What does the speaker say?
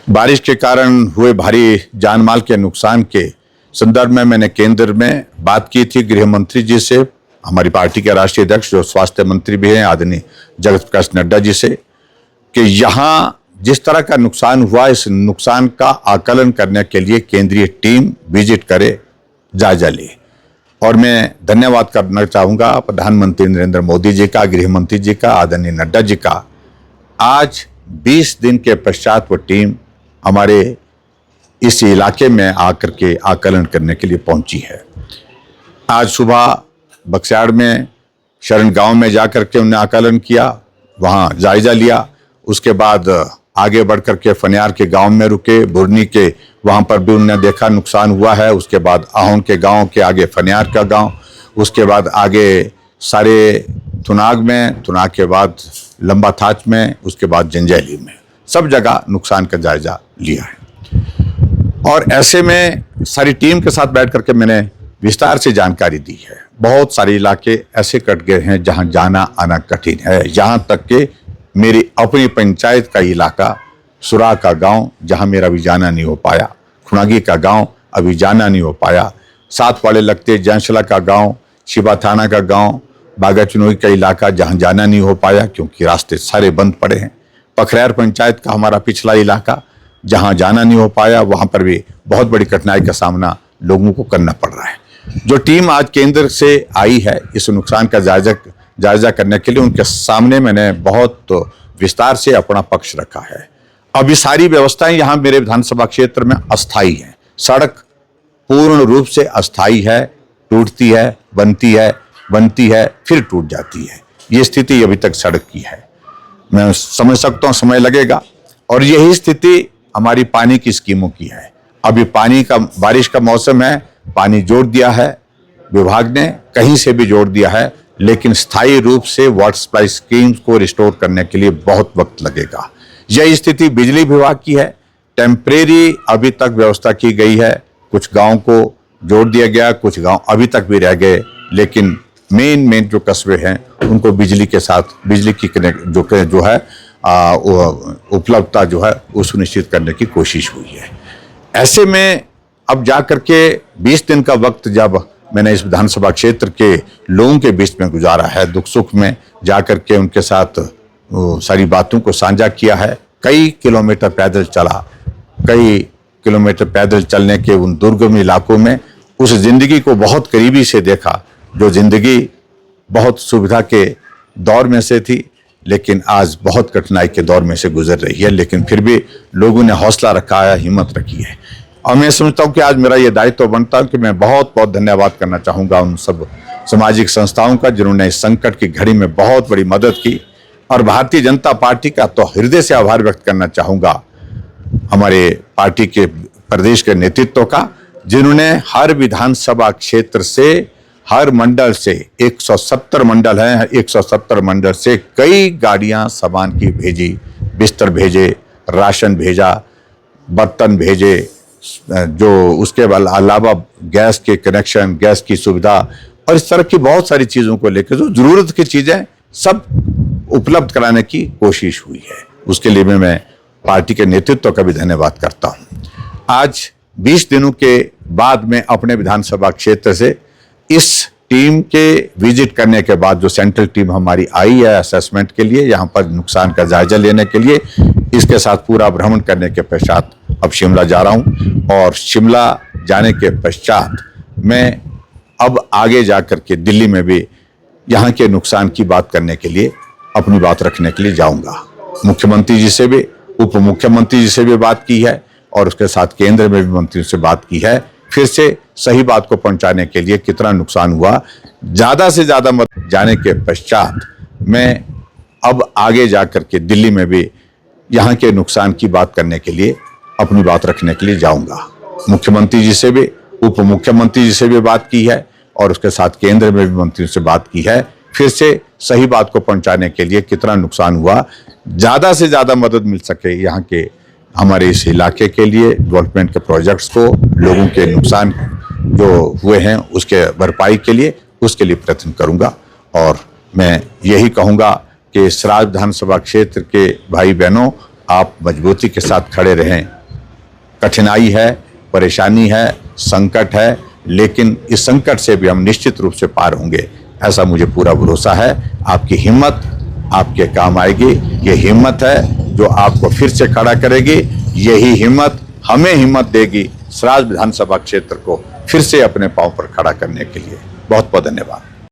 बारिश के कारण हुए भारी जानमाल के नुकसान के संदर्भ में मैंने केंद्र में बात की थी गृह मंत्री जी से, हमारी पार्टी के राष्ट्रीय अध्यक्ष जो स्वास्थ्य मंत्री भी हैं आदरणीय जगत प्रकाश नड्डा जी से, कि यहाँ जिस तरह का नुकसान हुआ इस नुकसान का आकलन करने के लिए केंद्रीय टीम विजिट करे, जायजा ले। और मैं धन्यवाद करना चाहूँगा प्रधानमंत्री नरेंद्र मोदी जी का, गृह मंत्री जी का, आदरणीय नड्डा जी का। आज 20 दिन के पश्चात वो टीम हमारे इस इलाके में आकर के आकलन करने के लिए पहुंची है। आज सुबह बक्साड़ में शरण गांव में जाकर के उन्होंने आकलन किया, वहां जायजा लिया। उसके बाद आगे बढ़कर के फनियार के गांव में रुके, बुरनी के वहां पर भी उन्होंने देखा नुकसान हुआ है। उसके बाद आहोन के गांव के आगे फनियार का गांव, उसके बाद आगे सारे थुनाग में, थुनाग के बाद लंबा थाच में, उसके बाद जंजैली में, सब जगह नुकसान का जायजा लिया है। और ऐसे में सारी टीम के साथ बैठ करके मैंने विस्तार से जानकारी दी है। बहुत सारे इलाके ऐसे कट गए हैं जहां जाना आना कठिन है। यहाँ तक कि मेरी अपनी पंचायत का इलाका सुरा का गांव जहां मेरा अभी जाना नहीं हो पाया, खुनागी का गांव अभी जाना नहीं हो पाया, साथ वाले लगते जंशला का गांव, शिवा थाना का गांव, बागा चुनोई का इलाका जहां जाना नहीं हो पाया क्योंकि रास्ते सारे बंद पड़े हैं। पखरैर पंचायत का हमारा पिछला इलाका जहां जाना नहीं हो पाया, वहां पर भी बहुत बड़ी कठिनाई का सामना लोगों को करना पड़ रहा है। जो टीम आज केंद्र से आई है इस नुकसान का जायजा करने के लिए, उनके सामने मैंने बहुत विस्तार से अपना पक्ष रखा है। अब ये सारी व्यवस्थाएं यहाँ मेरे विधानसभा क्षेत्र में अस्थायी हैं। सड़क पूर्ण रूप से अस्थायी है, टूटती है, बनती है, फिर टूट जाती है। ये स्थिति अभी तक सड़क की है। मैं समझ सकता हूँ समय लगेगा। और यही स्थिति हमारी पानी की स्कीमों की है। अभी बारिश का मौसम है, पानी जोड़ दिया है विभाग ने, कहीं से भी जोड़ दिया है, लेकिन स्थायी रूप से वाटर सप्लाई स्कीम्स को रिस्टोर करने के लिए बहुत वक्त लगेगा। यह स्थिति बिजली विभाग की है। टेम्परेरी अभी तक व्यवस्था की गई है, कुछ गांव को जोड़ दिया गया, कुछ गांव अभी तक भी रह गए, लेकिन मेन जो कस्बे हैं उनको बिजली के साथ बिजली की जो है उपलब्धता जो है वो सुनिश्चित करने की कोशिश हुई है। ऐसे में अब जाकर के 20 दिन का वक्त जब मैंने इस विधानसभा क्षेत्र के लोगों के बीच में गुजारा है, दुख सुख में जाकर के उनके साथ सारी बातों को साझा किया है। कई किलोमीटर पैदल चला, कई किलोमीटर पैदल चलने के उन दुर्गम इलाकों में उस जिंदगी को बहुत करीबी से देखा जो जिंदगी बहुत सुविधा के दौर में से थी, लेकिन आज बहुत कठिनाई के दौर में से गुजर रही है। लेकिन फिर भी लोगों ने हौसला रखा है, हिम्मत रखी है। और मैं समझता हूँ कि आज मेरा ये दायित्व बनता है कि मैं बहुत बहुत धन्यवाद करना चाहूँगा उन सब सामाजिक संस्थाओं का जिन्होंने इस संकट की घड़ी में बहुत बड़ी मदद की। और भारतीय जनता पार्टी का तो हृदय से आभार व्यक्त करना चाहूँगा हमारे पार्टी के प्रदेश के नेतृत्व का, जिन्होंने हर विधानसभा क्षेत्र से, हर मंडल से, 170 मंडल हैं, 170 मंडल से कई गाड़ियां सामान की भेजी, बिस्तर भेजे, राशन भेजा, बर्तन भेजे, जो उसके अलावा गैस के कनेक्शन, गैस की सुविधा और इस तरह की बहुत सारी चीज़ों को लेकर जो ज़रूरत की चीज़ें सब उपलब्ध कराने की कोशिश हुई है। उसके लिए मैं पार्टी के नेतृत्व का भी धन्यवाद करता हूँ। आज 20 दिनों के बाद में अपने विधानसभा क्षेत्र से इस टीम के विजिट करने के बाद जो सेंट्रल टीम हमारी आई है असेसमेंट के लिए, यहाँ पर नुकसान का जायजा लेने के लिए, इसके साथ पूरा भ्रमण करने के पश्चात अब शिमला जा रहा हूँ। और शिमला जाने के पश्चात मैं अब आगे जाकर के दिल्ली में भी यहाँ के नुकसान की बात करने के लिए, अपनी बात रखने के लिए जाऊँगा। मुख्यमंत्री जी से भी, उप मुख्यमंत्री जी से भी बात की है और उसके साथ केंद्र में भी मंत्रियों से बात की है। फिर से सही बात को पहुंचाने के लिए कितना नुकसान हुआ, ज़्यादा से ज़्यादा मदद जाने के पश्चात मैं अब आगे जाकर के दिल्ली में भी यहाँ के नुकसान की बात करने के लिए, अपनी बात रखने के लिए जाऊँगा। मुख्यमंत्री जी से भी, उप मुख्यमंत्री जी से भी बात की है और उसके साथ केंद्र में भी मंत्रियों से बात की है। फिर से सही बात को पहुंचाने के लिए कितना नुकसान हुआ, ज़्यादा से ज़्यादा मदद मिल सके यहाँ के हमारे इस इलाके के लिए, डेवलपमेंट के प्रोजेक्ट्स को, लोगों के नुकसान जो हुए हैं उसके भरपाई के लिए, उसके लिए प्रयत्न करूंगा। और मैं यही कहूंगा कि सराज विधानसभा क्षेत्र के भाई बहनों, आप मजबूती के साथ खड़े रहें, कठिनाई है, परेशानी है, संकट है, लेकिन इस संकट से भी हम निश्चित रूप से पार होंगे, ऐसा मुझे पूरा भरोसा है। आपकी हिम्मत आपके काम आएगी। ये हिम्मत है जो आपको फिर से खड़ा करेगी। यही हिम्मत हमें हिम्मत देगी सराज विधानसभा क्षेत्र को फिर से अपने पांव पर खड़ा करने के लिए। बहुत बहुत धन्यवाद।